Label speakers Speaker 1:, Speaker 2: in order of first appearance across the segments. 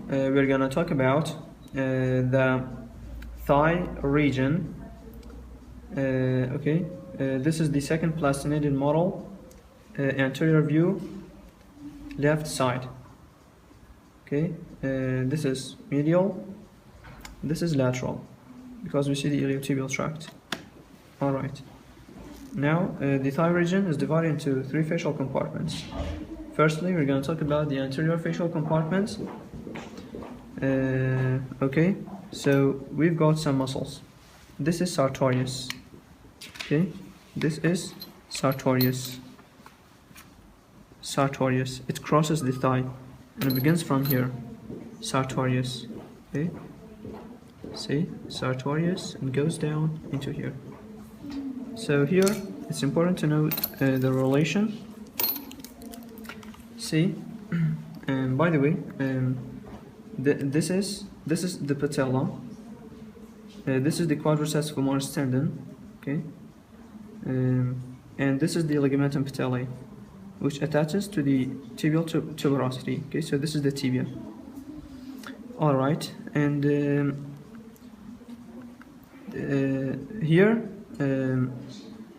Speaker 1: we're gonna talk about the thigh region. This is the second plastinated model, anterior view, left side. Okay, this is medial, this is lateral, because we see the iliotibial tract. Alright, now the thigh region is divided into three facial compartments. Firstly, we're going to talk about the anterior facial compartment. Okay, so we've got some muscles. This is sartorius. Okay, this is sartorius. Sartorius. It crosses the thigh and it begins from here. Sartorius. Okay, see, sartorius, and goes down into here. So here it's important to note the relation. See, and by the way, this is the patella. This is the quadriceps femoris tendon. Okay, and this is the ligamentum patellae, which attaches to the tibial tuberosity. Okay, so this is the tibia. All right, and here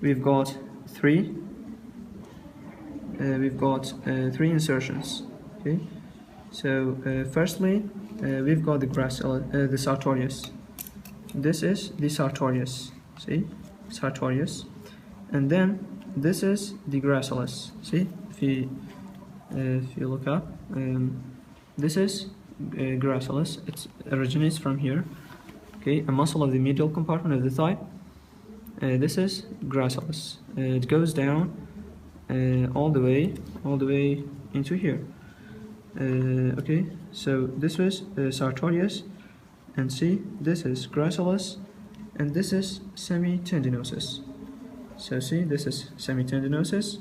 Speaker 1: we've got three insertions. Okay, so firstly we've got the sartorius. This is the sartorius. See, sartorius, and then this is the gracilis. See, if you look up, this is gracilis. It originates from here. Okay, a muscle of the medial compartment of the thigh. This is gracilis. It goes down all the way into here. Okay, so this was sartorius, and see, this is gracilis, and this is semitendinosus. So see, this is semitendinosus,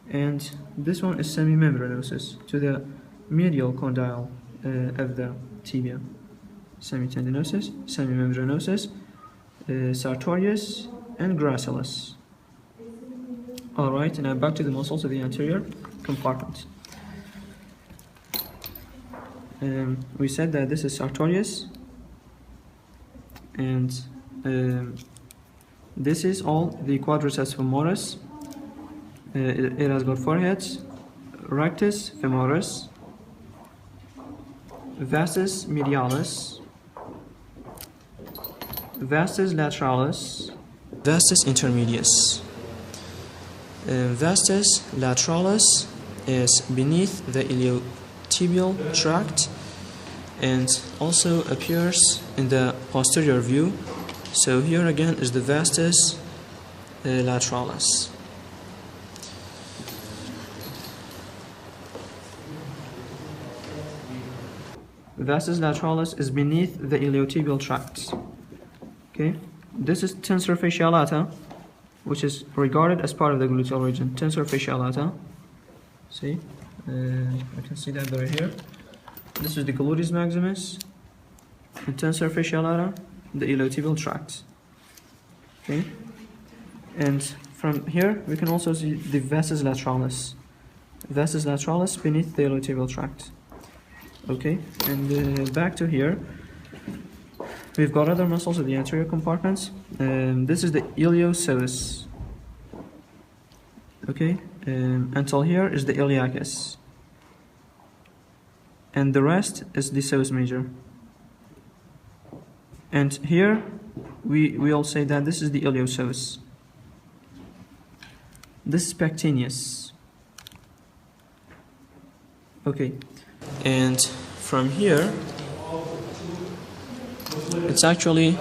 Speaker 1: and this one is semimembranosus to the medial condyle of the tibia. Semitendinosus, semimembranosus, sartorius, and gracilis. Alright, now back to the muscles of the anterior compartment. We said that this is sartorius, and this is all the quadriceps femoris. It has got four heads: rectus femoris, vastus medialis, vastus lateralis, vastus intermedius. Vastus lateralis is beneath the iliotibial tract and also appears in the posterior view. So here again is the vastus lateralis. Vastus lateralis is beneath the iliotibial tract. Okay, this is tensor fasciata, which is regarded as part of the gluteal region. Tensor fasciata. See, I can see that right here. This is the gluteus maximus, and tensor fasciata, the iliotibial tract. Okay, and from here we can also see the vastus lateralis. Vastus lateralis beneath the iliotibial tract. Okay, and back to here, we've got other muscles of the anterior compartments. This is the iliopsoas. Okay, until here is the iliacus, and the rest is the psoas major. And here we all say that this is the iliopsoas. This is pectineus. Okay, and from here it's actually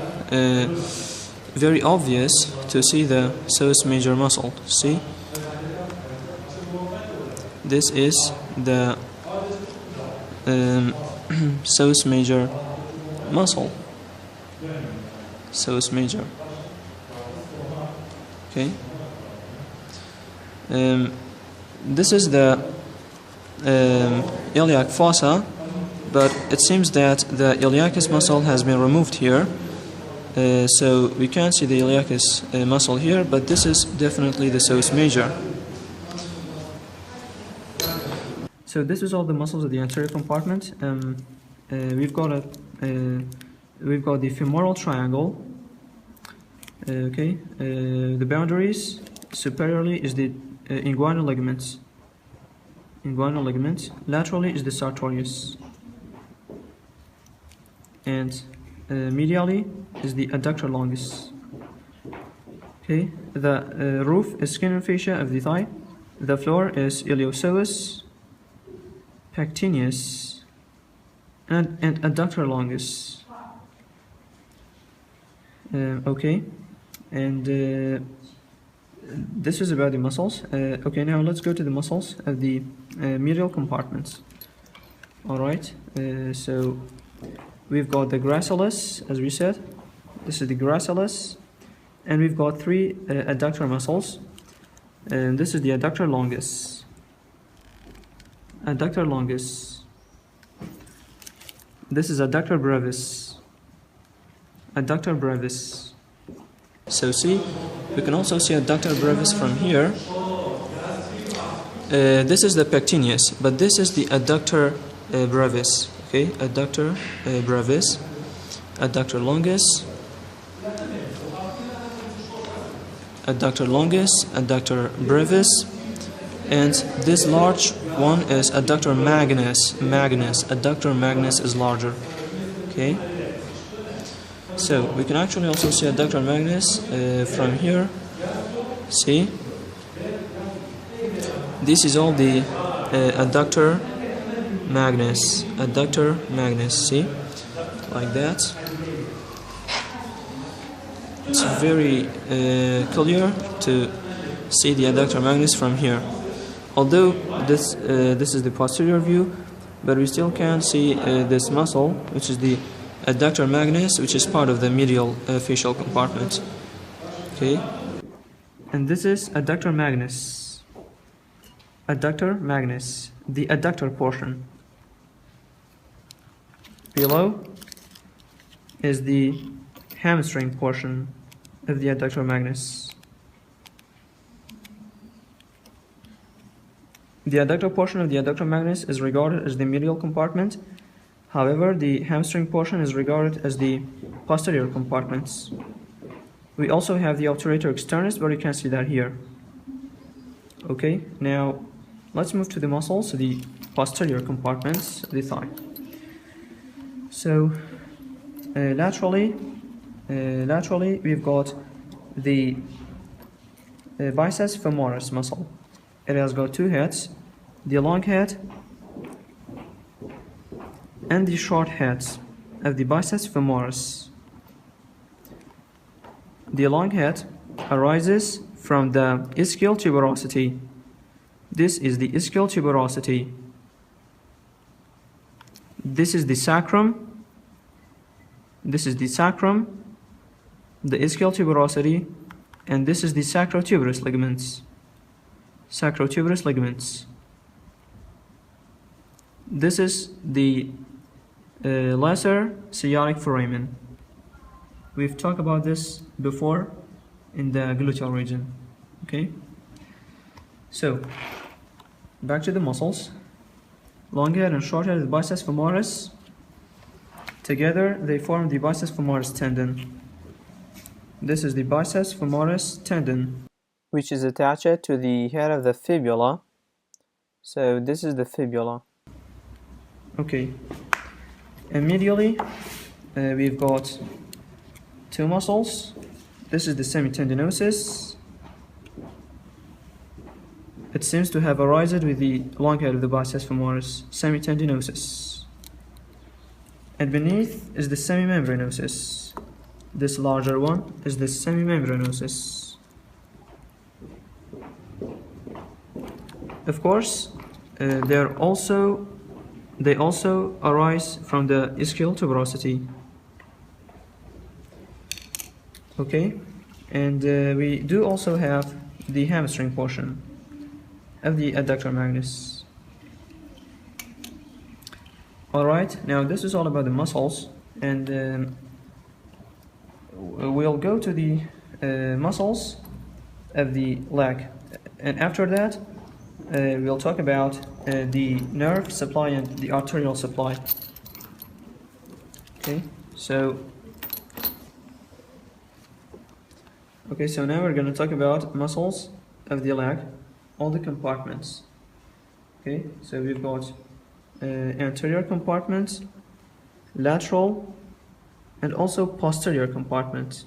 Speaker 1: very obvious to see the psoas major muscle. See, this is the psoas major muscle. Psoas major. Okay. This is the iliac fossa, but it seems that the iliacus muscle has been removed here, so we can't see the iliacus muscle here, but this is definitely the psoas major. So this is all the muscles of the anterior compartment. We've got the femoral triangle. The boundaries superiorly is the inguinal ligaments. Laterally is the sartorius, and medially is the adductor longus. Okay, the roof is skin and fascia of the thigh. The floor is iliopsoas, pectineus, and adductor longus. This is about the muscles. Now let's go to the muscles of the medial compartments. Alright, so we've got the gracilis, as we said. This is the gracilis, and we've got three adductor muscles. And this is the adductor longus. This is adductor brevis. So see, we can also see adductor brevis from here. This is the pectineus, but this is the adductor brevis. Okay, adductor brevis, adductor longus, adductor brevis, and this large one is adductor magnus. Adductor magnus is larger. Okay. So we can actually also see adductor magnus from here. See, this is all the adductor magnus. See, like that. It's very clear to see the adductor magnus from here. Although this is the posterior view, but we still can see this muscle, which is the adductor magnus, which is part of the medial facial compartment. Okay, and this is adductor magnus. The adductor portion. Below is the hamstring portion of the adductor magnus. The adductor portion of the adductor magnus is regarded as the medial compartment. However, the hamstring portion is regarded as the posterior compartments. We also have the obturator externus, but you can see that here. Okay, now let's move to the muscles, the posterior compartments of the thigh. So laterally, we've got the biceps femoris muscle. It has got two heads, the long head and the short heads of the biceps femoris. The long head arises from the ischial tuberosity. This is the ischial tuberosity. This is the sacrum. The ischial tuberosity, and this is the sacrotuberous ligaments. This is the lesser sciatic foramen. We've talked about this before in the gluteal region. Okay, so back to the muscles. Long head and short head of the biceps femoris. Together they form the biceps femoris tendon. This is the biceps femoris tendon, which is attached to the head of the fibula. So this is the fibula. Okay, and medially we've got two muscles. This is the semitendinosus. It seems to have arisen with the long head of the biceps femoris, semitendinosus. And beneath is the semimembranosus. This larger one is the semimembranosus. Of course, they also arise from the ischial tuberosity. Okay, and we do also have the hamstring portion of the adductor magnus. Alright, now this is all about the muscles, and we'll go to the muscles of the leg, and after that we'll talk about the nerve supply and the arterial supply. Okay, so now we're going to talk about muscles of the leg, all the compartments. Okay, so we've got anterior compartments, lateral, and also posterior compartments.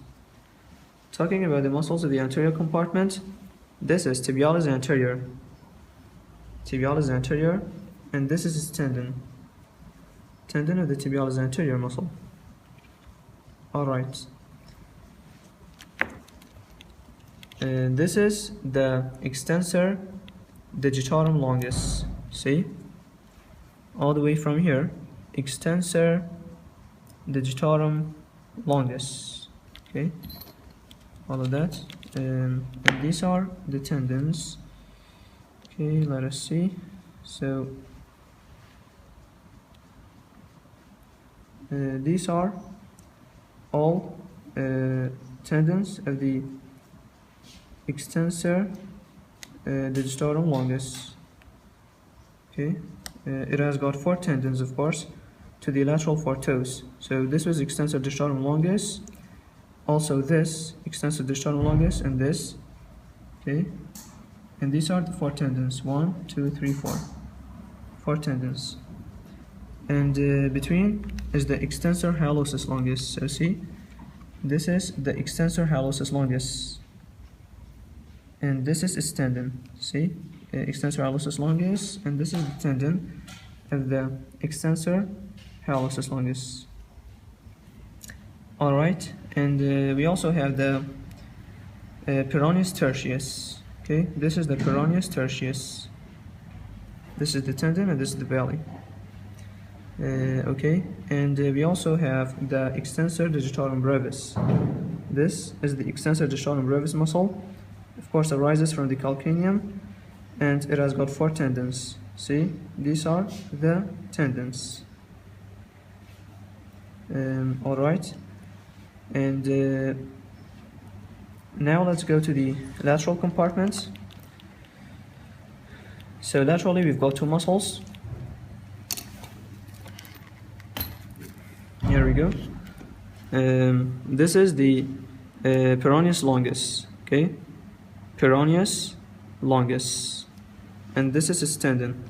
Speaker 1: Talking about the muscles of the anterior compartment, this is tibialis anterior. Tibialis anterior, and this is its tendon. Tendon of the tibialis anterior muscle. Alright. This is the extensor digitorum longus. See? All the way from here. Extensor digitorum longus. Okay? All of that. And these are the tendons. Okay, let us see. So, these are all tendons of the extensor digitorum longus. Okay, it has got 4 tendons, of course, to the lateral 4 toes. So this was extensor digitorum longus, also this extensor digitorum longus, and this. Okay, and these are the 4 tendons. 1, 2, 3, 4. 4 tendons. And between is the extensor hallucis longus. So see, this is the extensor hallucis longus, and this is its tendon. See, extensor hallucis longus, and this is the tendon of the extensor hallucis longus. All right, and we also have the peroneus tertius. Okay, this is the peroneus tertius. This is the tendon, and this is the belly. Okay, and we also have the extensor digitorum brevis. This is the extensor digitorum brevis muscle. Of course, arises from the calcaneum, and it has got 4 tendons. See, these are the tendons. All right, and now let's go to the lateral compartments. So laterally, we've got 2 muscles. Here we go. This is the peroneus longus. Okay, peroneus longus, and this is its tendon.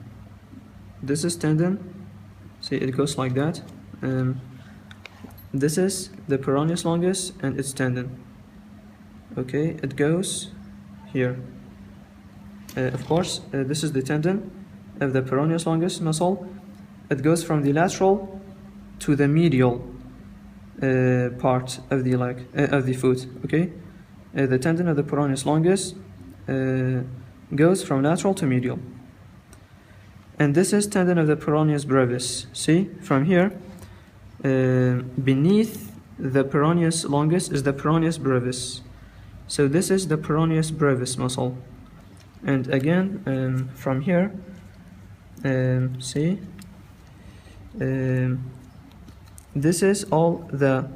Speaker 1: This is tendon. See, it goes like that. This is the peroneus longus and its tendon. Okay, it goes here. Of course, this is the tendon of the peroneus longus muscle. It goes from the lateral to the medial part of the leg, of the foot. Okay, the tendon of the peroneus longus goes from lateral to medial, and this is tendon of the peroneus brevis. See, from here, beneath the peroneus longus is the peroneus brevis. So this is the peroneus brevis muscle, and again from here, see. This is all the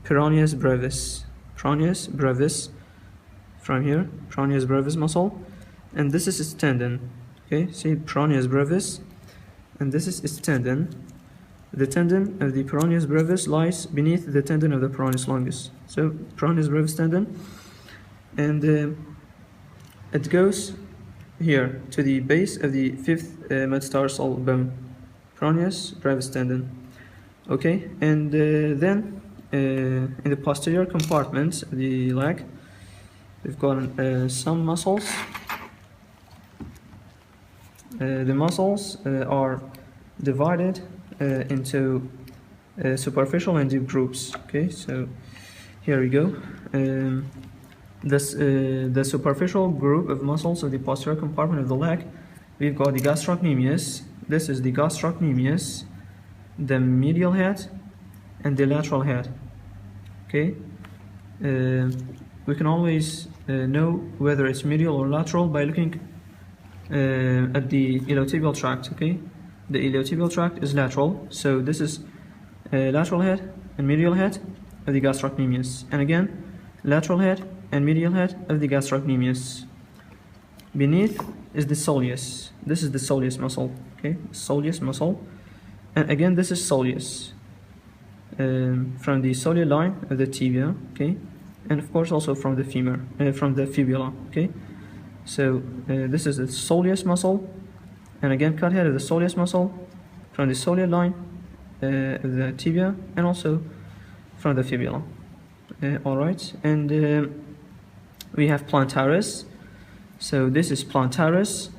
Speaker 1: peroneus brevis. Peroneus brevis, from here, peroneus brevis muscle, and this is its tendon. Okay, see, peroneus brevis, and this is its tendon. The tendon of the peroneus brevis lies beneath the tendon of the peroneus longus. So peroneus brevis tendon, and it goes here to the base of the 5th metatarsal bone. Peroneus brevis tendon. Okay, and then in the posterior compartment of the leg, we've got some muscles. The muscles are divided into superficial and deep groups. Okay, so here we go. The superficial group of muscles of the posterior compartment of the leg, we've got the gastrocnemius. This is the gastrocnemius, the medial head, and the lateral head. Okay, we can always know whether it's medial or lateral by looking at the iliotibial tract. Okay, the iliotibial tract is lateral, so this is lateral head and medial head of the gastrocnemius, and again lateral head and medial head of the gastrocnemius. Beneath is the soleus. This is the soleus muscle. Okay, soleus muscle, and again this is soleus. From the soleal line of the tibia. Okay, and of course also from the femur, from the fibula. Okay, so this is the soleus muscle, and again cut head of the soleus muscle from the soleal line of the tibia, and also from the fibula. All right, and we have plantaris. So this is plantaris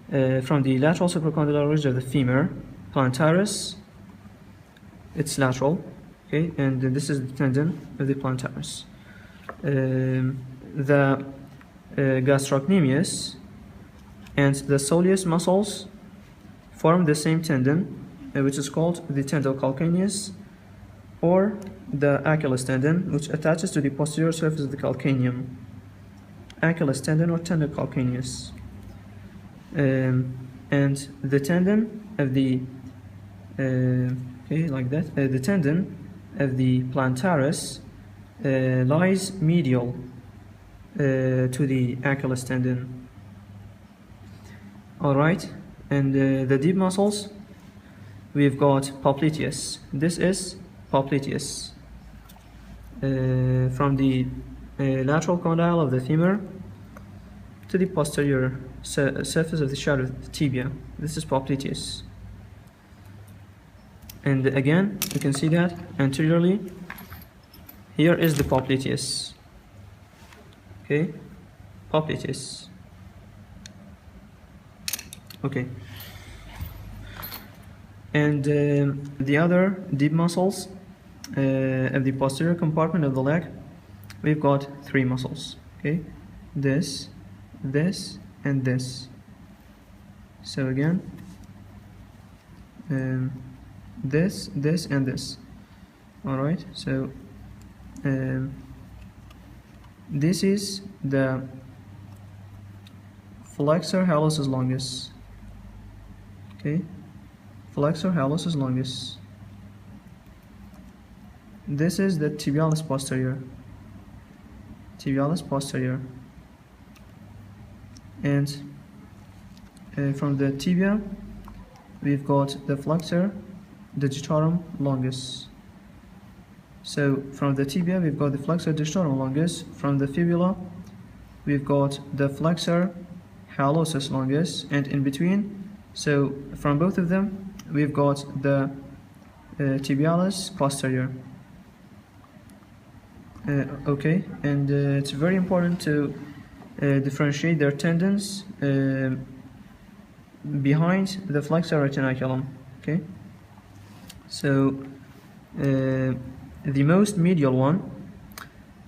Speaker 1: from the lateral supracondylar ridge of the femur. Plantaris, it's lateral, okay, and this is the tendon of the plantaris. The gastrocnemius and the soleus muscles form the same tendon, which is called the tendocalcaneus, or the Achilles tendon, which attaches to the posterior surface of the calcaneum. Achilles tendon or tendocalcaneus. And the tendon of the the tendon of the plantaris lies medial to the Achilles tendon. All right, and the deep muscles, we've got popliteus. This is popliteus from the lateral condyle of the femur to the posterior surface of the shaft of the tibia. This is popliteus. And again, you can see that anteriorly, here is the popliteus. Okay, popliteus. Okay. And the other deep muscles of the posterior compartment of the leg, we've got three muscles. Okay, this, and this. So again, this, and this. All right. So this is the flexor hallucis longus. Okay, flexor hallucis longus. This is the tibialis posterior. Tibialis posterior. And from the tibia, we've got the flexor digitorum longus. So from the tibia, we've got the flexor digitorum longus. From the fibula, we've got the flexor hallucis longus, and in between, so from both of them, we've got the tibialis posterior. Okay, and it's very important to differentiate their tendons behind the flexor retinaculum. Okay, so the most medial one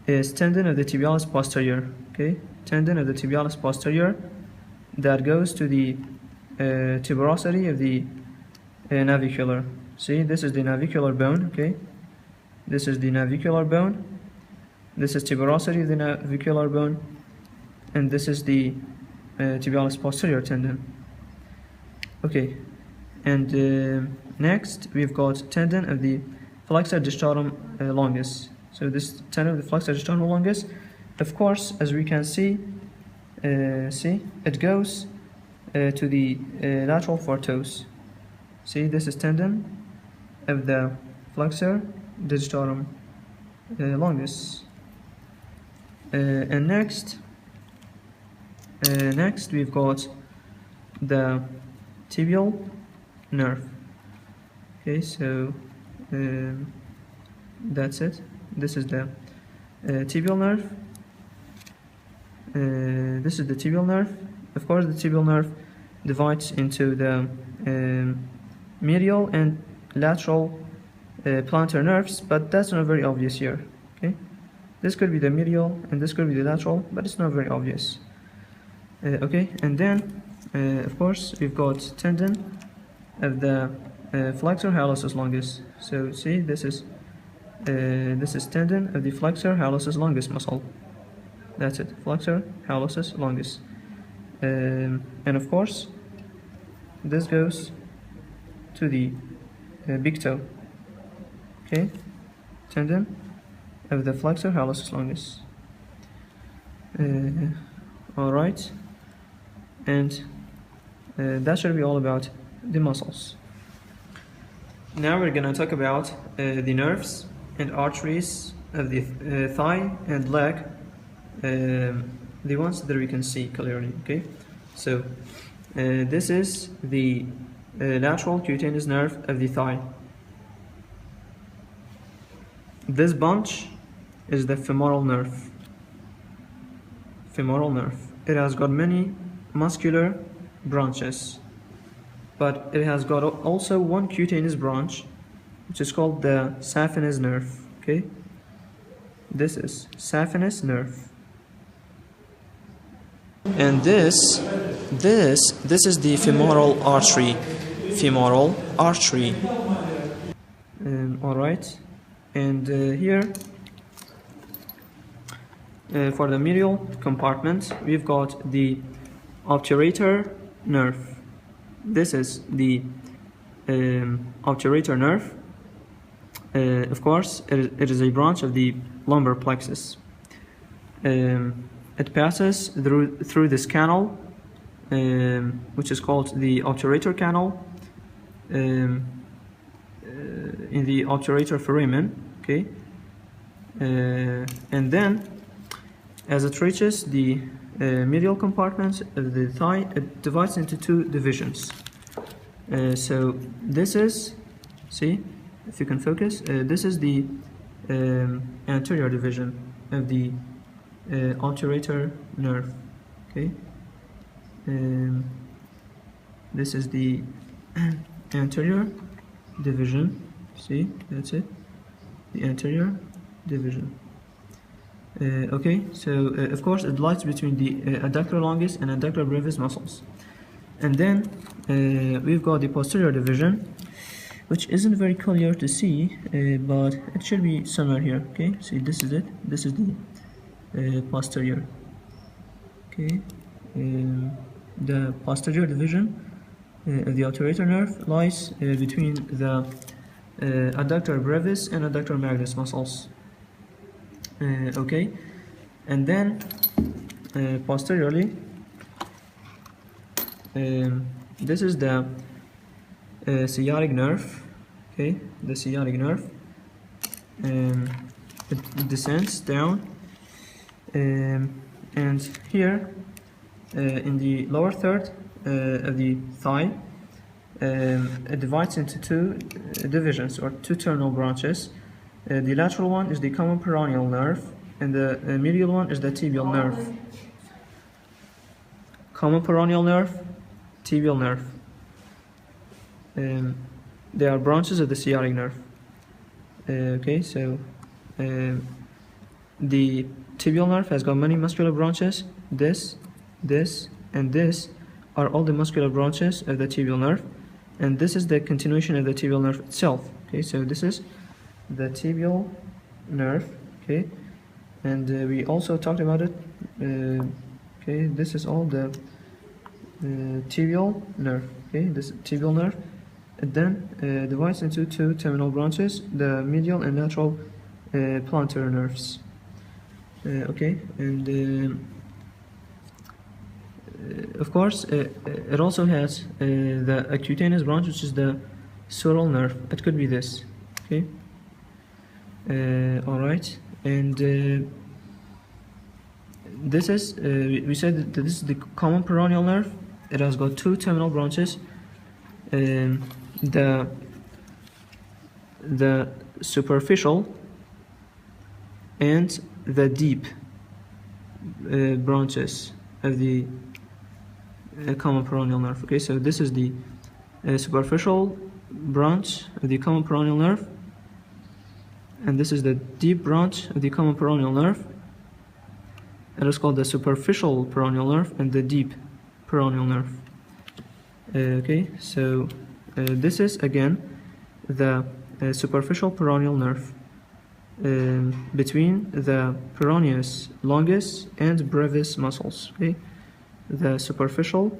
Speaker 1: is tendon of the tibialis posterior. Okay, tendon of the tibialis posterior that goes to the tuberosity of the navicular. See, this is the navicular bone. Okay, this is the navicular bone. This is tuberosity of the navicular bone, and this is the tibialis posterior tendon. Okay, and next we've got tendon of the flexor digitorum longus. So this tendon of the flexor digitorum longus, of course, as we can see, it goes to the lateral four toes. See, this is tendon of the flexor digitorum longus. And next we've got the tibial nerve. Okay, so that's it. This is the tibial nerve. This is the tibial nerve. Of course, the tibial nerve divides into the medial and lateral plantar nerves, but that's not very obvious here. Okay, this could be the medial and this could be the lateral, but it's not very obvious. Okay, and then of course we've got tendon of the flexor hallucis longus. So see, this is tendon of the flexor hallucis longus muscle. That's it, flexor hallucis longus. And of course, this goes to the big toe. Okay, tendon of the flexor hallucis longus. All right, and that should be all about the muscles. Now we're gonna talk about the nerves and arteries of the thigh and leg, the ones that we can see clearly. Okay, so this is the lateral cutaneous nerve of the thigh. This bunch is the femoral nerve. Femoral nerve. It has got many muscular branches, but it has got also one cutaneous branch, which is called the saphenous nerve. Okay, this is saphenous nerve, and this is the femoral artery. Femoral artery. All right, and here for the medial compartment, we've got the obturator nerve. This is the obturator nerve. Of course, it is a branch of the lumbar plexus. It passes through this canal, which is called the obturator canal, in the obturator foramen. Okay, and then as it reaches the medial compartment of the thigh, it divides into two divisions. So this is, see, if you can focus, this is the anterior division of the obturator nerve. Okay, this is the anterior division. See, that's it, the anterior division. Okay, so of course it lies between the adductor longus and adductor brevis muscles. And then we've got the posterior division, which isn't very clear to see, but it should be somewhere here. Okay, see, this is it. This is the posterior. Okay, the posterior division of the obturator nerve lies between the adductor brevis and adductor magnus muscles. Okay, and then posteriorly, this is the sciatic nerve. Okay, the sciatic nerve. It descends down, and here in the lower third of the thigh, it divides into two divisions, or two terminal branches. The lateral one is the common peroneal nerve, and the medial one is the tibial nerve. Common peroneal nerve, tibial nerve. They are branches of the sciatic nerve. Okay, so the tibial nerve has got many muscular branches. This, and this are all the muscular branches of the tibial nerve, and this is the continuation of the tibial nerve itself. Okay, so this is the tibial nerve. Okay, and we also talked about it. Okay, this is all the tibial nerve. Okay, this tibial nerve. It then divides into two terminal branches, the medial and lateral plantar nerves. Okay, and of course it also has the cutaneous branch, which is the sural nerve. It could be this. Okay, all right, and this is we said that this is the common peroneal nerve. It has got two terminal branches. The superficial and the deep branches of the common peroneal nerve. Okay, so this is the superficial branch of the common peroneal nerve, and this is the deep branch of the common peroneal nerve. It is called the superficial peroneal nerve and the deep peroneal nerve. Okay, so this is again the superficial peroneal nerve between the peroneus longus and brevis muscles. Okay, the superficial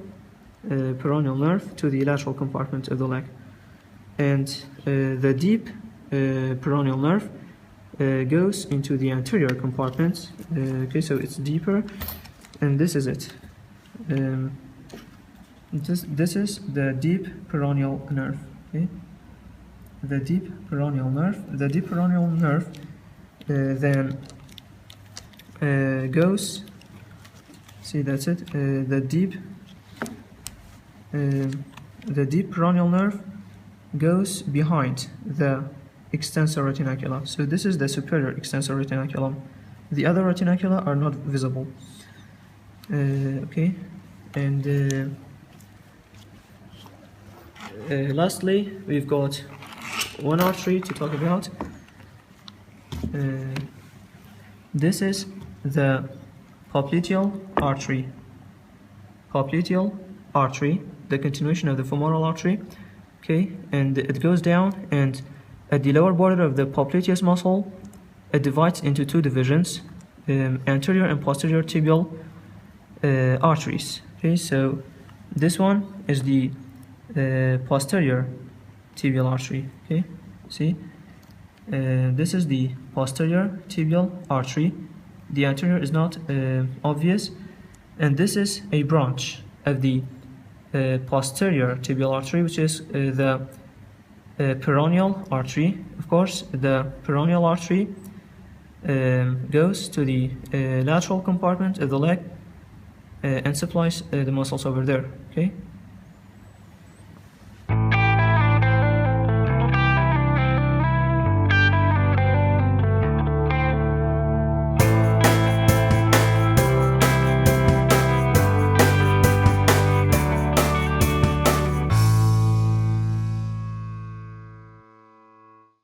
Speaker 1: peroneal nerve to the lateral compartment of the leg, and the deep peroneal nerve goes into the anterior compartment. Okay, so it's deeper, and this is it. This is the deep peroneal nerve. Okay, the deep peroneal nerve. The deep peroneal nerve then goes. See, that's it. The deep peroneal nerve goes behind the extensor retinaculum. So this is the superior extensor retinaculum. The other retinacula are not visible. Okay, and lastly, we've got one artery to talk about. This is the popliteal artery. Popliteal artery, the continuation of the femoral artery. Okay, and it goes down, and at the lower border of the popliteus muscle, it divides into two divisions, anterior and posterior tibial arteries. Okay, so this one is the posterior tibial artery. Okay, see, this is the posterior tibial artery. The anterior is not obvious, and this is a branch of the posterior tibial artery, which is the peroneal artery. Of course, the peroneal artery goes to the lateral compartment of the leg and supplies the muscles over there. Okay.